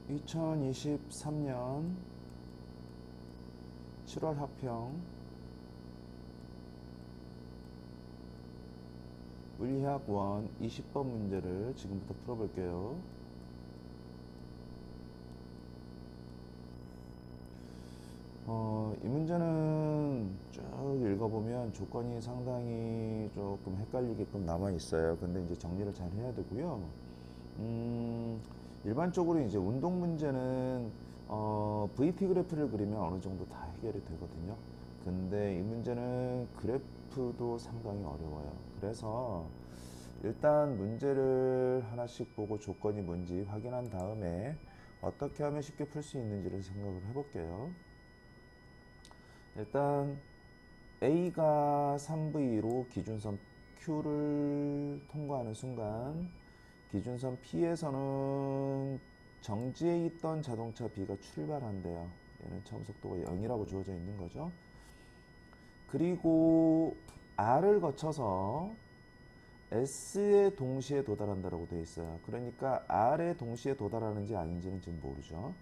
2023년 7월 학평 물리학 1 20번 문제를 지금부터 풀어볼게요. 이 문제는 쭉 읽어보면 조건이 상당히 조금 헷갈리게끔 남아있어요. 근데 이제 정리를 잘 해야 되고요. 일반적으로 이제 운동 문제는 VT 그래프를 그리면 어느 정도 다 해결이 되거든요. 근데 이 문제는 그래프도 상당히 어려워요. 그래서 일단 문제를 하나씩 보고 조건이 뭔지 확인한 다음에 어떻게 하면 쉽게 풀 수 있는지를 생각을 해볼게요. 일단 A가 3V로 기준선 Q를 통과하는 순간 기준선 P에서는 정지해 있던 자동차 B가 출발한대요. 얘는 처음 속도가 0이라고 주어져 있는 거죠. 그리고 R을 거쳐서 S에 동시에 도달한다고 되어 있어요. 그러니까 R에 동시에 도달하는지 아닌지는 지금 모르죠.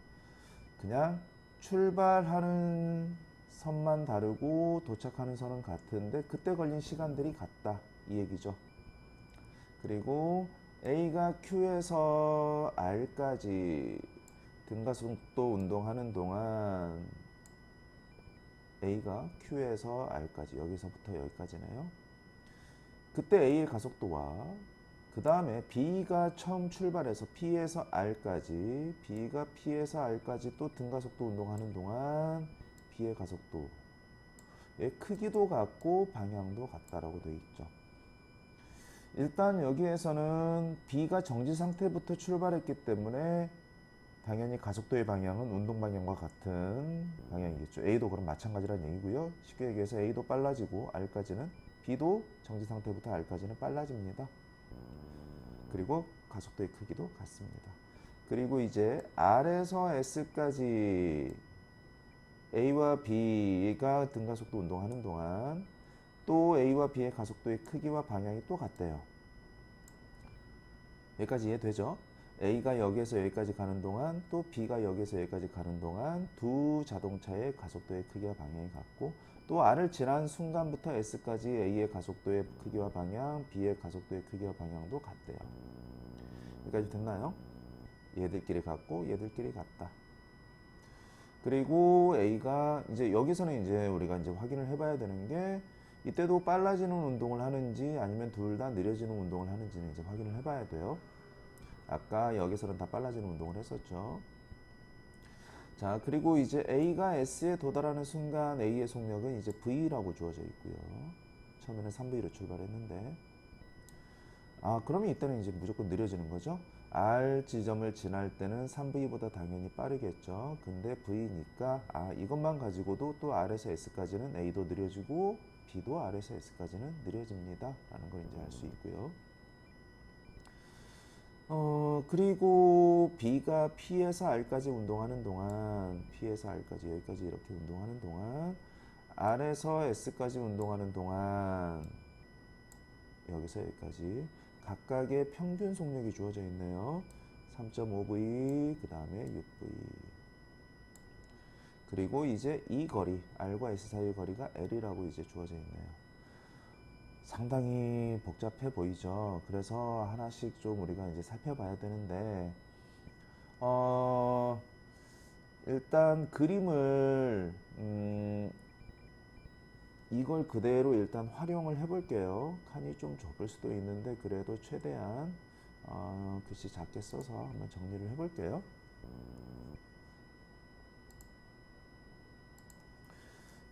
그냥 출발하는 선만 다르고 도착하는 선은 같은데 그때 걸린 시간들이 같다 이 얘기죠. 그리고 A가 Q에서 R까지 등가속도 운동하는 동안 A가 Q에서 R까지 여기서부터 여기까지네요. 그때 A의 가속도와 그 다음에 B가 처음 출발해서 P에서 R까지 B가 P에서 R까지 또 등가속도 운동하는 동안 B의 가속도의 크기도 같고 방향도 같다라고 되어 있죠. 일단 여기에서는 B가 정지 상태부터 출발했기 때문에 당연히 가속도의 방향은 운동 방향과 같은 방향이겠죠. A도 그럼 마찬가지란 얘기고요. 쉽게 얘기해서 A도 빨라지고 R까지는 B도 정지 상태부터 R까지는 빨라집니다. 그리고 가속도의 크기도 같습니다. 그리고 이제 R에서 S까지 A와 B가 등가속도 운동하는 동안 또 A와 B의 가속도의 크기와 방향이 또 같대요. 여기까지 이해되죠? A가 여기에서 여기까지 가는 동안 또 B가 여기에서 여기까지 가는 동안 두 자동차의 가속도의 크기와 방향이 같고 또 R을 지난 순간부터 S까지 A의 가속도의 크기와 방향, B의 가속도의 크기와 방향도 같대요. 여기까지 됐나요? 얘들끼리 같고 얘들끼리 같다. 그리고 A가 이제 여기서는 이제 우리가 이제 확인을 해봐야 되는 게 이때도 빨라지는 운동을 하는지 아니면 둘 다 느려지는 운동을 하는지는 이제 확인을 해봐야 돼요. 아까 여기서는 다 빨라지는 운동을 했었죠. 자, 그리고 이제 A가 S에 도달하는 순간 A의 속력은 이제 V라고 주어져 있고요. 처음에는 3V로 출발했는데 그러면 이때는 이제 무조건 느려지는 거죠. R 지점을 지날 때는 3V보다 당연히 빠르겠죠. 근데 V니까 이것만 가지고도 또 R에서 S까지는 A도 느려지고 B도 R에서 S까지는 느려집니다. 라는 걸 이제 알 수 있고요. 그리고 B가 P에서 R까지 운동하는 동안 P에서 R까지 여기까지 이렇게 운동하는 동안 R에서 S까지 운동하는 동안 여기서 여기까지 각각의 평균 속력이 주어져 있네요. 3.5V 그 다음에 6V 그리고 이제 이 거리 R과 S 사이의 거리가 L이라고 이제 주어져 있네요. 상당히 복잡해 보이죠. 그래서 하나씩 좀 우리가 이제 살펴봐야 되는데 일단 그림을 이걸 그대로 일단 활용을 해볼게요. 칸이 좀 좁을 수도 있는데 그래도 최대한 글씨 작게 써서 한번 정리를 해볼게요.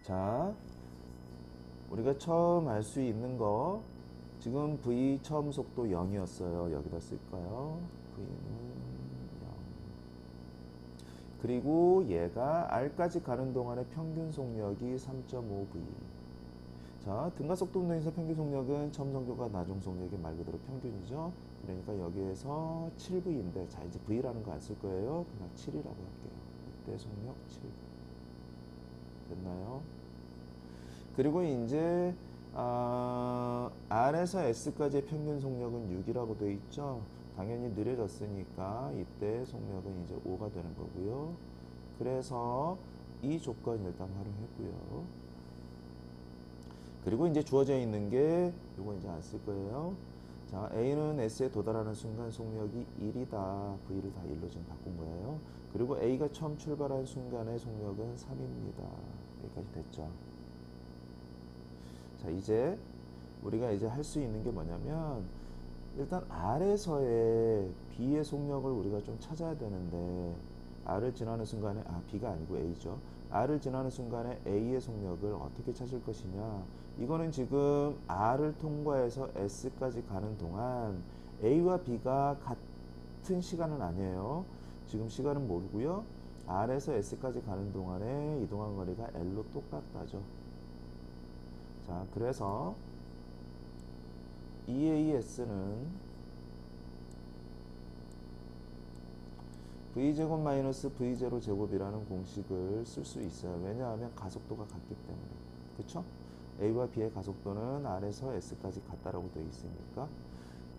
자, 우리가 처음 알 수 있는 거 지금 V 처음 속도 0이었어요. 여기다 쓸까요? V는 0. 그리고 얘가 R까지 가는 동안의 평균 속력이 3.5V. 자, 등가속도 운동에서 평균 속력은 처음 속력과 나중 속력이 말 그대로 평균이죠. 그러니까 여기에서 7V인데 자 이제 V라는 거 안 쓸 거예요. 그냥 7이라고 할게요. 이때 속력 7. 됐나요? 그리고 이제 R에서 S까지의 평균 속력은 6이라고 되어 있죠. 당연히 느려졌으니까 이때 속력은 이제 5가 되는 거고요. 그래서 이 조건 일단 활용했고요. 그리고 이제 주어져 있는 게 이거 이제 안 쓸 거예요. 자, A는 S에 도달하는 순간 속력이 1이다. V를 다 1로 지금 바꾼 거예요. 그리고 A가 처음 출발한 순간의 속력은 3입니다. 여기까지 됐죠. 자, 이제 우리가 이제 할 수 있는 게 뭐냐면 일단 R에서의 B의 속력을 우리가 좀 찾아야 되는데 R을 지나는 순간에 B가 아니고 A죠. R을 지나는 순간에 A의 속력을 어떻게 찾을 것이냐. 이거는 지금 R을 통과해서 S까지 가는 동안 A와 B가 같은 시간은 아니에요. 지금 시간은 모르고요. R에서 S까지 가는 동안에 이동한 거리가 L로 똑같다죠. 자, 그래서 EAS는 V제곱 마이너스 V0 제곱이라는 공식을 쓸 수 있어요. 왜냐하면 가속도가 같기 때문에. 그쵸? A와 B의 가속도는 R에서 S까지 같다라고 되어 있으니까.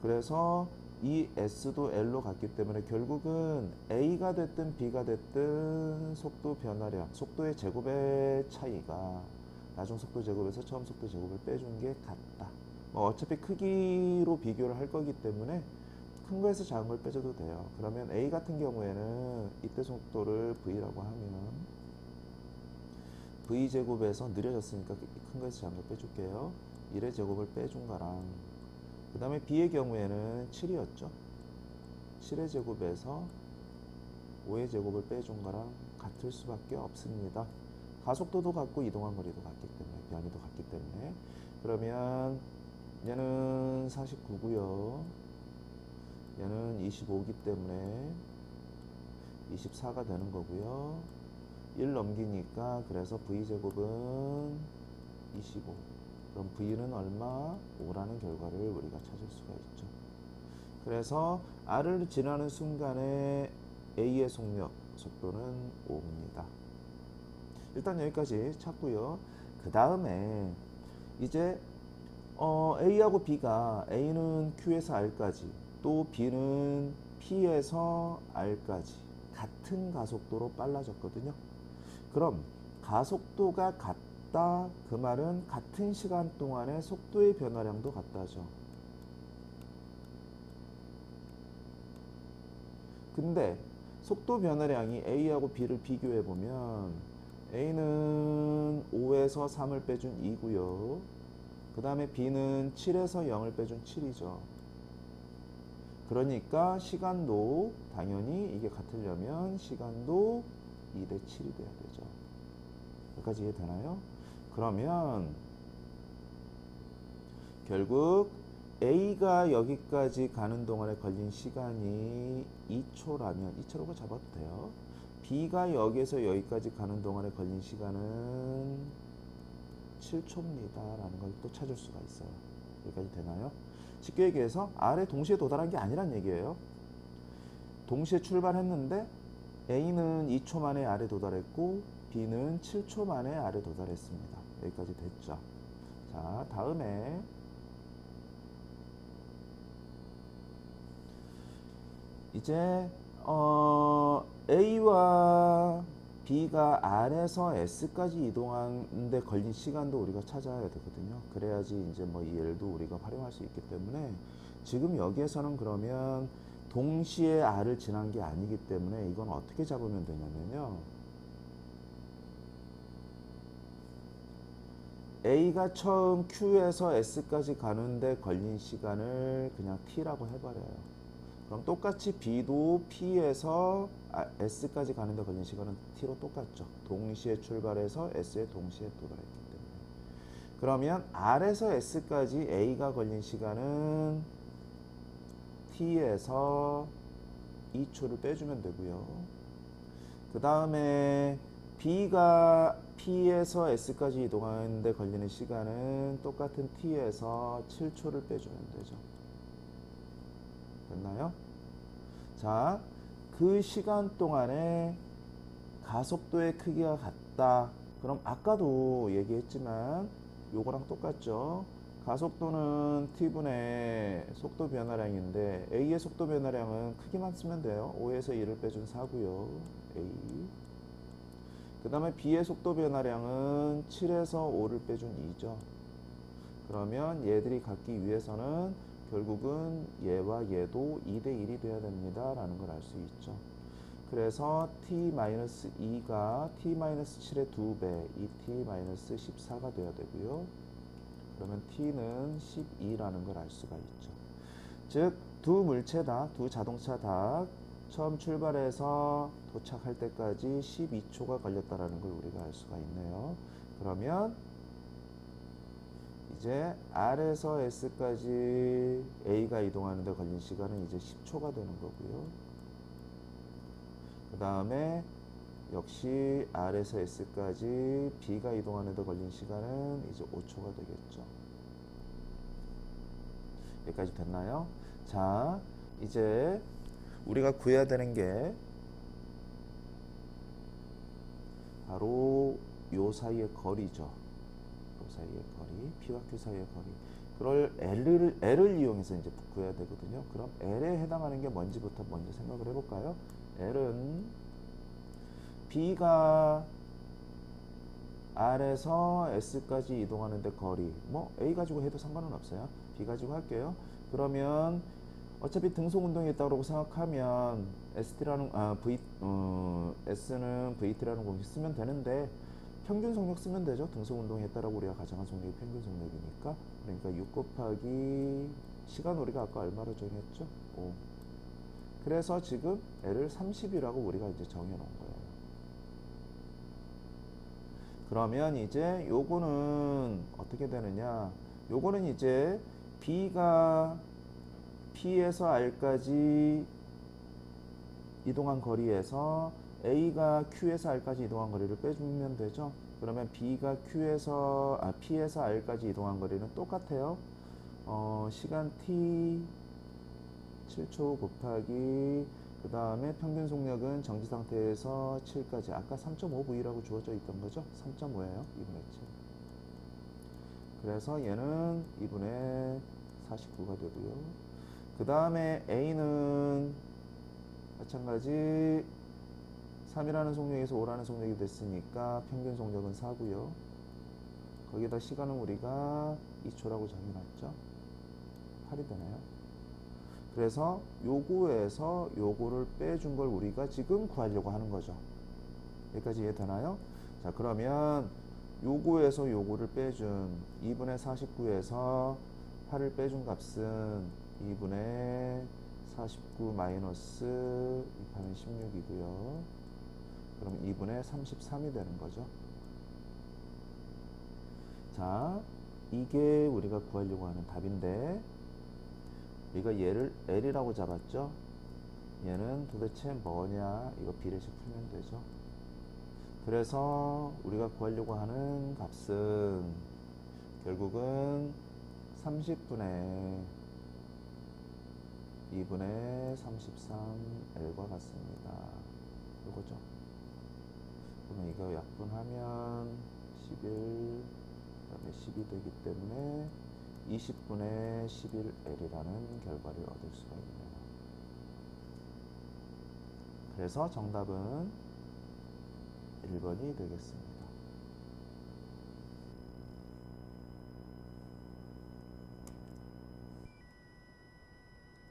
그래서 이 S도 L로 갔기 때문에 결국은 A가 됐든 B가 됐든 속도 변화량, 속도의 제곱의 차이가 나중 속도 제곱에서 처음 속도 제곱을 빼준 게 같다. 뭐 어차피 크기로 비교를 할 거기 때문에 큰 거에서 작은 걸 빼줘도 돼요. 그러면 A 같은 경우에는 이때 속도를 V라고 하면 V제곱에서 느려졌으니까 큰 거에서 작은 걸 빼줄게요. 1의 제곱을 빼준 거랑 그 다음에 B의 경우에는 7이었죠. 7의 제곱에서 5의 제곱을 빼준 거랑 같을 수밖에 없습니다. 가속도도 같고 이동한 거리도 같기 때문에 변이도 같기 때문에 그러면 얘는 49고요. 얘는 25기 때문에 24가 되는 거고요. 1 넘기니까 그래서 V제곱은 25. 그럼 V는 얼마? 5라는 결과를 우리가 찾을 수가 있죠. 그래서 R을 지나는 순간에 A의 속도는 5입니다. 일단 여기까지 찾고요. 그 다음에 이제 A하고 B가 A는 Q에서 R까지 또 B는 P에서 R까지 같은 가속도로 빨라졌거든요. 그럼 가속도가 같다 그 말은 같은 시간 동안의 속도의 변화량도 같다죠. 근데 속도 변화량이 A하고 B를 비교해 보면 A는 5에서 3을 빼준 2고요. 그 다음에 B는 7에서 0을 빼준 7이죠. 그러니까 시간도 당연히 이게 같으려면 시간도 2대 7이 돼야 되죠. 여기까지 이해되나요? 그러면 결국 A가 여기까지 가는 동안에 걸린 시간이 2초라면 2초라고 잡아도 돼요. B가 여기에서 여기까지 가는 동안에 걸린 시간은 7초입니다. 라는 걸 또 찾을 수가 있어요. 여기까지 되나요? 쉽게 얘기해서 R에 동시에 도달한 게 아니란 얘기예요. 동시에 출발했는데 A는 2초 만에 R에 도달했고 B는 7초 만에 R에 도달했습니다. 여기까지 됐죠. 자, 다음에 이제 A와 B가 R에서 S까지 이동하는데 걸린 시간도 우리가 찾아야 되거든요. 그래야지 이제 뭐 이 L도 우리가 활용할 수 있기 때문에 지금 여기에서는 그러면 동시에 R을 지난 게 아니기 때문에 이건 어떻게 잡으면 되냐면요. A가 처음 Q에서 S까지 가는데 걸린 시간을 그냥 T라고 해버려요. 그럼 똑같이 B도 P에서 S까지 가는데 걸린 시간은 T로 똑같죠. 동시에 출발해서 S에 동시에 도달했기 때문에. 그러면 R에서 S까지 A가 걸린 시간은 T에서 2초를 빼주면 되고요. 그 다음에 B가 P에서 S까지 이동하는데 걸리는 시간은 똑같은 T에서 7초를 빼주면 되죠. 됐나요? 자, 그 시간 동안에 가속도의 크기가 같다. 그럼 아까도 얘기했지만 요거랑 똑같죠. 가속도는 t분의 속도 변화량인데 a의 속도 변화량은 크기만 쓰면 돼요. 5에서 1을 빼준 4고요. a. 그 다음에 b의 속도 변화량은 7에서 5를 빼준 2죠. 그러면 얘들이 같기 위해서는 결국은 얘와 얘도 2대 1이 돼야 됩니다 라는 걸 알 수 있죠. 그래서 t-2가 t-7의 2배 2t-14가 돼야 되고요. 그러면 t는 12라는 걸 알 수가 있죠. 즉, 두 물체다, 두 자동차 다 처음 출발해서 도착할 때까지 12초가 걸렸다라는 걸 우리가 알 수가 있네요. 그러면 이제 R에서 S까지 A가 이동하는 데 걸린 시간은 이제 10초가 되는 거고요. 그 다음에 역시 R에서 S까지 B가 이동하는 데 걸린 시간은 이제 5초가 되겠죠. 여기까지 됐나요? 자, 이제 우리가 구해야 되는 게 바로 요 사이의 거리죠. 요 사이의 거리, P와 Q 사이의 거리. 그걸 L을 이용해서 이제 구해야 되거든요. 그럼 L에 해당하는 게 뭔지부터 먼저 생각을 해볼까요? L은 B가 R에서 S까지 이동하는데 거리, 뭐 A 가지고 해도 상관은 없어요. B 가지고 할게요. 그러면 어차피 등속 운동이 있다고 생각하면 S는 VT라는 공식 쓰면 되는데 평균 속력 쓰면 되죠. 등속 운동이 했다라고 우리가 가정한 속력이 평균 속력이니까. 그러니까 6 곱하기 시간 우리가 아까 얼마로 정했죠? 5. 그래서 지금 L을 30이라고 우리가 이제 정해놓은 거예요. 그러면 이제 요거는 어떻게 되느냐? 요거는 이제 B가 P에서 R까지 이동한 거리에서 A가 Q에서 R까지 이동한 거리를 빼주면 되죠. 그러면 B가 P에서 R까지 이동한 거리는 똑같아요. 시간 T 7초 곱하기 그 다음에 평균 속력은 정지 상태에서 7까지 아까 3.5V라고 주어져 있던 거죠. 3.5예요. 2분의 7. 그래서 얘는 2분의 49가 되고요. 그 다음에 A는 마찬가지 3이라는 속력에서 5라는 속력이 됐으니까 평균 속력은 4고요. 거기다 시간은 우리가 2초라고 정해놨죠. 8이 되나요? 그래서 요거에서 요거를 빼준 걸 우리가 지금 구하려고 하는 거죠. 여기까지 이해되나요? 자, 그러면 요거에서 요거를 빼준 2분의 49에서 8을 빼준 값은 2분의 49 마이너스 2파는 16이고요. 그럼 2분의 33이 되는 거죠. 자, 이게 우리가 구하려고 하는 답인데 우리가 얘를 L이라고 잡았죠. 얘는 도대체 뭐냐, 이거 비례식 풀면 되죠. 그래서 우리가 구하려고 하는 값은 결국은 30분의 2분의 33L과 같습니다. 이거죠. 그러면 이거 약분하면 11, 그 다음에 10이 되기 때문에 20분의 11L이라는 결과를 얻을 수가 있네요. 그래서 정답은 1번이 되겠습니다.